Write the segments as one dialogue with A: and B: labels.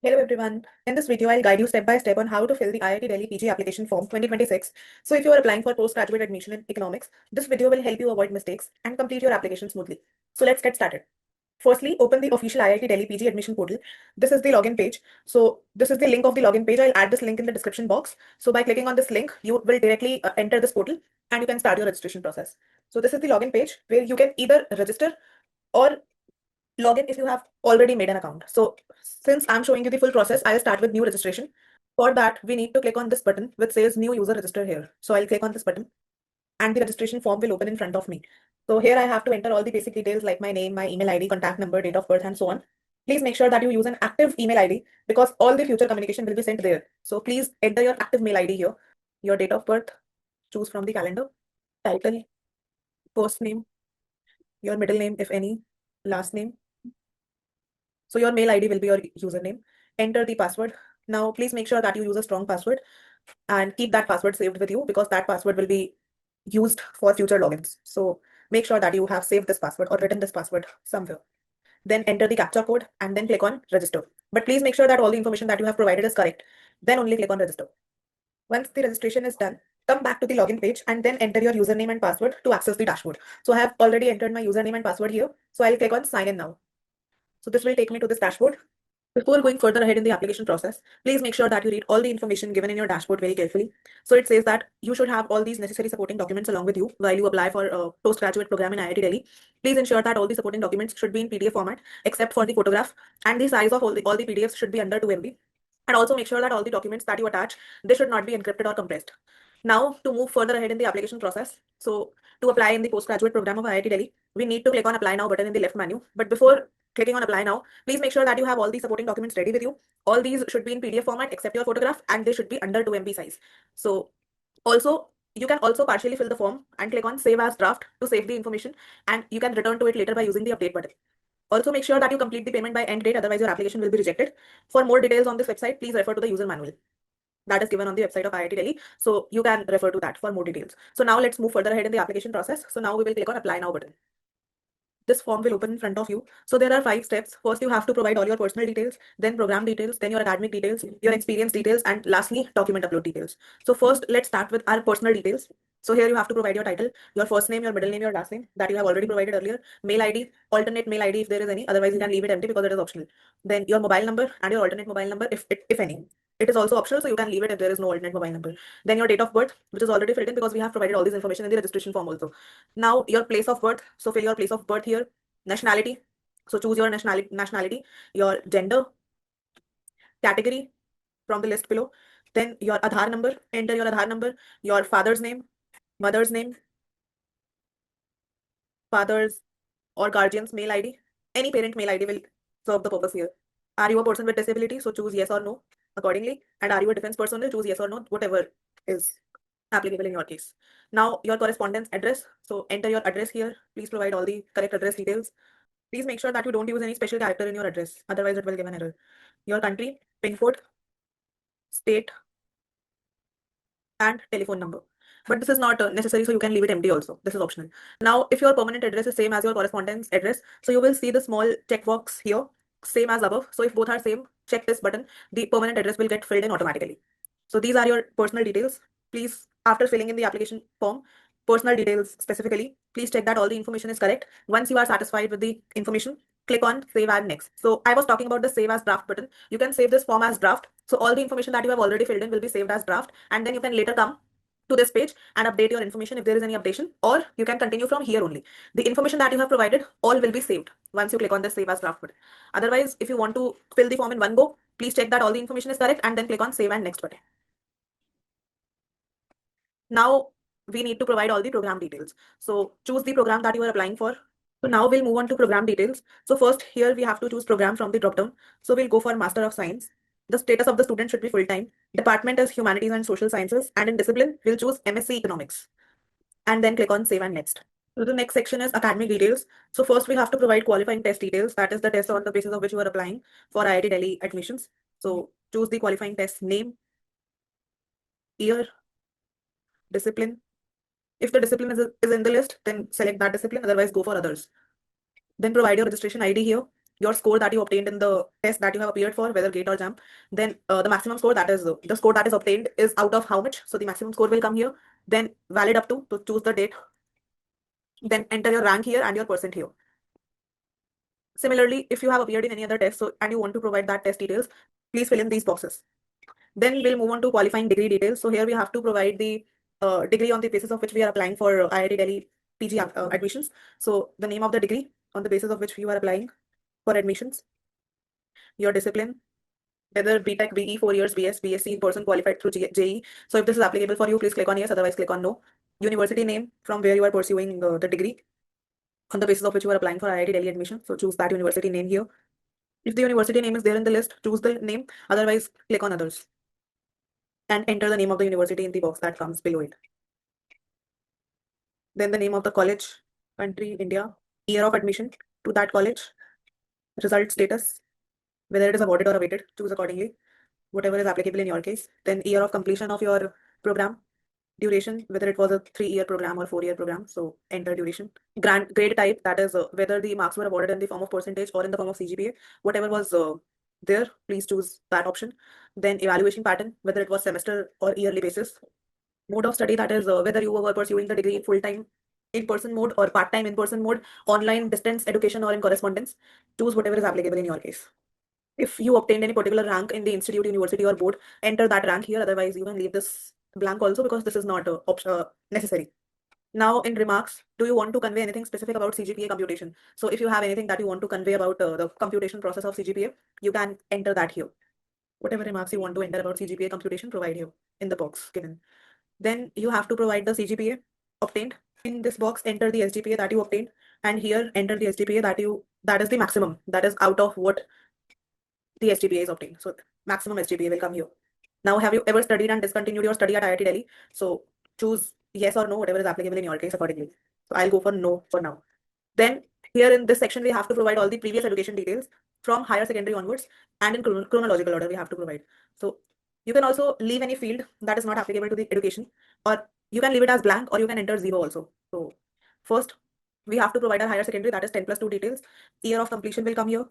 A: Hello everyone. In this video, I'll guide you step by step on how to fill the IIT Delhi PG application form 2026. So if you are applying for postgraduate admission in economics, this video will help you avoid mistakes and complete your application smoothly. So let's get started. Firstly, open the official IIT Delhi PG admission portal. This is the login page. So this is the link of the login page. I'll add this link in the description box. So by clicking on this link, you will directly enter this portal and you can start your registration process. So this is the login page where you can either register or log in if you have already made an account. So since I'm showing you the full process, I'll start with new registration. For that, we need to click on this button which says new user register here. So I'll click on this button and the registration form will open in front of me. So here I have to enter all the basic details like my name, my email ID, contact number, date of birth, and so on. Please make sure that you use an active email ID because all the future communication will be sent there. So please enter your active mail ID here, your date of birth, choose from the calendar, title, first name, your middle name, if any, last name. So your mail ID will be your username. Enter the password. Now, please make sure that you use a strong password and keep that password saved with you because that password will be used for future logins. So make sure that you have saved this password or written this password somewhere. Then enter the captcha code and then click on register. But please make sure that all the information that you have provided is correct. Then only click on register. Once the registration is done, come back to the login page and then enter your username and password to access the dashboard. So I have already entered my username and password here. So I'll click on sign in now. So this will take me to this dashboard. Before going further ahead in the application process, please make sure that you read all the information given in your dashboard very carefully. So it says that you should have all these necessary supporting documents along with you while you apply for a postgraduate program in IIT Delhi. Please ensure that all the supporting documents should be in PDF format except for the photograph, and the size of all the PDFs should be under 2 MB. And also make sure that all the documents that you attach, they should not be encrypted or compressed. Now to move further ahead in the application process, so to apply in the postgraduate program of IIT Delhi, we need to click on apply now button in the left menu. But before clicking on apply now, please make sure that you have all the supporting documents ready with you. All these should be in PDF format except your photograph and they should be under 2 MB size. So also you can also partially fill the form and click on save as draft to save the information, and you can return to it later by using the update button. Also make sure that you complete the payment by end date, otherwise your application will be rejected. For more details on this website, please refer to the user manual that is given on the website of IIT Delhi. So you can refer to that for more details. So now let's move further ahead in the application process. So now we will click on apply now button. This form will open in front of you. So there are 5 steps. First, you have to provide all your personal details, then program details, then your academic details, your experience details, and lastly, document upload details. So first, let's start with our personal details. So here you have to provide your title, your first name, your middle name, your last name that you have already provided earlier, mail ID, alternate mail ID if there is any, otherwise you can leave it empty because it is optional. Then your mobile number and your alternate mobile number if any. It is also optional, so you can leave it if there is no alternate mobile number. Then your date of birth, which is already filled in because we have provided all this information in the registration form also. Now your place of birth, so fill your place of birth here. Nationality, so choose your nationality, your gender, category from the list below. Then your Aadhaar number, enter your Aadhaar number, your father's name, mother's name, father's or guardian's mail ID. Any parent mail ID will serve the purpose here. Are you a person with disability? So choose yes or no accordingly. And are you a defense personnel? Choose yes or no, whatever is applicable in your case. Now your correspondence address. So enter your address here. Please provide all the correct address details. Please make sure that you don't use any special character in your address. Otherwise it will give an error. Your country, pin code, state, and telephone number. But this is not necessary, so you can leave it empty also. This is optional. Now, if your permanent address is same as your correspondence address, so you will see the small checkbox here, same as above. So if both are same, check this button. The permanent address will get filled in automatically. So these are your personal details. Please, after filling in the application form, personal details specifically, please check that all the information is correct. Once you are satisfied with the information, click on save and next. So I was talking about the save as draft button. You can save this form as draft. So all the information that you have already filled in will be saved as draft, and then you can later come to this page and update your information if there is any updation, or you can continue from here only. The information that you have provided all will be saved once you click on the save as draft button. Otherwise, if you want to fill the form in one go, please check that all the information is correct and then click on save and next button. Now we need to provide all the program details. So choose the program that you are applying for. So now we'll move on to program details. So first here we have to choose program from the dropdown. So we'll go for Master of Science. The status of the student should be full-time. Department is Humanities and Social Sciences, and in discipline, we'll choose M.Sc Economics and then click on save and next. So the next section is academic details. So first we have to provide qualifying test details. That is the test on the basis of which you are applying for IIT Delhi admissions. So choose the qualifying test name, year, discipline. If the discipline is in the list, then select that discipline, otherwise go for others. Then provide your registration ID here. your score that you obtained in the test that you have appeared for, whether GATE or JAM. Then the maximum score, that is the score that is obtained is out of how much. So the maximum score will come here. Then valid up to choose the date. Then enter your rank here and your percent here. Similarly, if you have appeared in any other test and you want to provide that test details, please fill in these boxes. Then we'll move on to qualifying degree details. So here we have to provide the degree on the basis of which we are applying for IIT Delhi PG admissions. So the name of the degree on the basis of which you are applying for admissions, your discipline, whether B.Tech, BE, 4 years, BS, BSc in person qualified through JEE. So if this is applicable for you, please click on yes, otherwise click on no. University name from where you are pursuing the degree on the basis of which you are applying for IIT Delhi admission. So choose that university name here. If the university name is there in the list, choose the name, otherwise click on others and enter the name of the university in the box that comes below it. Then the name of the college, country, India, year of admission to that college, result status, whether it is awarded or awaited, choose accordingly, whatever is applicable in your case. Then year of completion of your program, duration, whether it was a 3-year program or 4-year program, so enter duration. Grade type, that is whether the marks were awarded in the form of percentage or in the form of CGPA, whatever was there, please choose that option. Then evaluation pattern, whether it was semester or yearly basis. Mode of study, that is whether you were pursuing the degree in full-time in-person mode or part-time in-person mode, online distance education or in correspondence. Choose whatever is applicable in your case. If you obtained any particular rank in the institute, university or board, enter that rank here, otherwise you can leave this blank also because this is not necessary. Now in remarks, do you want to convey anything specific about CGPA computation? So if you have anything that you want to convey about the computation process of CGPA, you can enter that here. Whatever remarks you want to enter about CGPA computation, provide here in the box given. Then you have to provide the CGPA obtained. In this box, enter the SGPA that you obtained, and here enter the SGPA that is the maximum, that is out of what the SGPA is obtained. So maximum SGPA will come here. Now, have you ever studied and discontinued your study at IIT Delhi? So choose yes or no, whatever is applicable in your case accordingly. So I'll go for no for now. Then here in this section, we have to provide all the previous education details from higher secondary onwards, and in chronological order we have to provide. So you can also leave any field that is not applicable to the education, or you can leave it as blank, or you can enter 0 also. So first, we have to provide our higher secondary, that is 10+2 details. Year of completion will come here.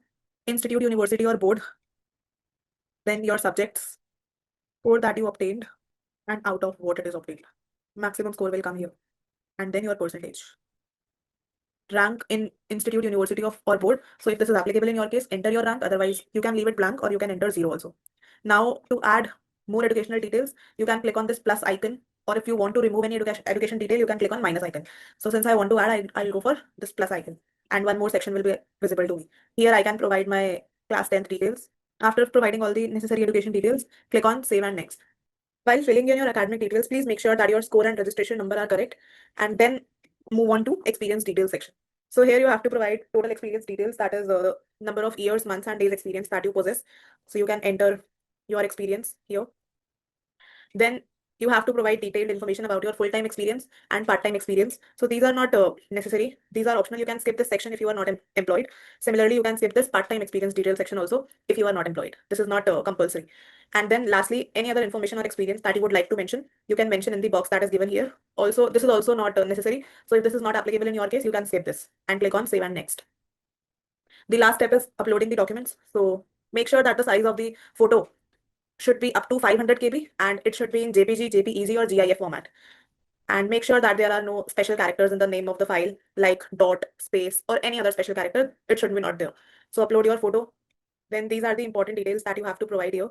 A: Institute, university or board. Then your subjects, score that you obtained, and out of what it is obtained. Maximum score will come here. And then your percentage. Rank in institute, university or board. So if this is applicable in your case, enter your rank. Otherwise, you can leave it blank or you can enter 0 also. Now to add more educational details, you can click on this plus icon, or if you want to remove any education detail, you can click on minus icon. So since I want to add, I'll go for this plus icon, and one more section will be visible to me. Here I can provide my class 10th details. After providing all the necessary education details, click on save and next. While filling in your academic details, please make sure that your score and registration number are correct, and then move on to experience details section. So here you have to provide total experience details, that is the number of years, months, and days experience that you possess. So you can enter your experience here. Then you have to provide detailed information about your full-time experience and part-time experience. So these are not necessary. These are optional. You can skip this section if you are not employed. Similarly, you can skip this part-time experience detail section also if you are not employed. This is not compulsory. And then lastly, any other information or experience that you would like to mention, you can mention in the box that is given here. Also, this is also not necessary. So if this is not applicable in your case, you can skip this and click on save and next. The last step is uploading the documents. So make sure that the size of the photo should be up to 500 KB and it should be in JPG, JPEG or GIF format. And make sure that there are no special characters in the name of the file like dot, space or any other special character. It should be not there. So upload your photo. Then these are the important details that you have to provide here.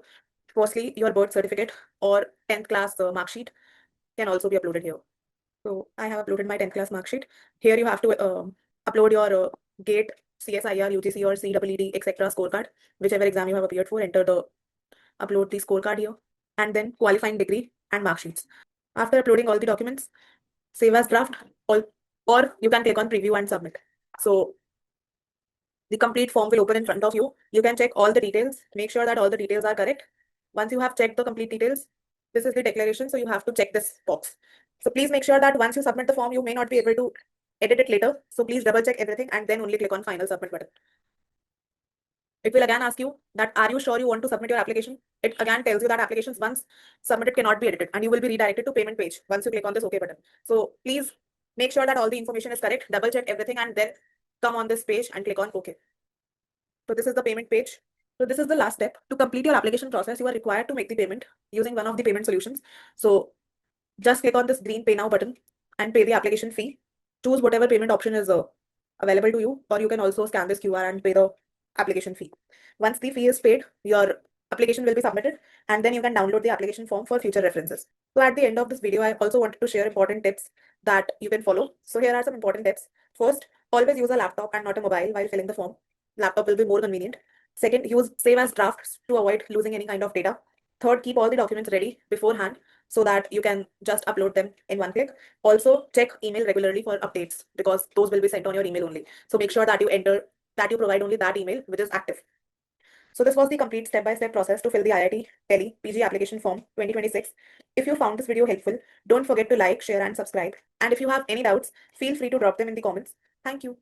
A: Firstly, your birth certificate or 10th class mark sheet can also be uploaded here. So I have uploaded my 10th class mark sheet. Here you have to upload your GATE, CSIR, UGC or CEED, etc. scorecard. Whichever exam you have appeared for, upload the scorecard here, and then qualifying degree and mark sheets. After uploading all the documents, save as draft, or you can click on preview and submit. So the complete form will open in front of you. You can check all the details, make sure that all the details are correct. Once you have checked the complete details, this is the declaration, so you have to check this box. So please make sure that once you submit the form, you may not be able to edit it later. So please double check everything and then only click on final submit button. It will again ask you that, are you sure you want to submit your application? It again tells you that applications once submitted cannot be edited and you will be redirected to payment page once you click on this OK button. So please make sure that all the information is correct, double check everything and then come on this page and click on OK. So this is the payment page. So this is the last step. To complete your application process, you are required to make the payment using one of the payment solutions. So just click on this green Pay Now button and pay the application fee. Choose whatever payment option is available to you, or you can also scan this QR and pay the application fee. Once the fee is paid, your application will be submitted, and then you can download the application form for future references. So at the end of this video, I also wanted to share important tips that you can follow. So here are some important tips. First, always use a laptop and not a mobile while filling the form. Laptop will be more convenient. Second, use save as drafts to avoid losing any kind of data. Third, keep all the documents ready beforehand so that you can just upload them in one click. Also, check email regularly for updates because those will be sent on your email only. So make sure that you provide only that email which is active. So this was the complete step-by-step process to fill the IIT Delhi PG application form 2026. If you found this video helpful, don't forget to like, share and subscribe. And if you have any doubts, feel free to drop them in the comments. Thank you.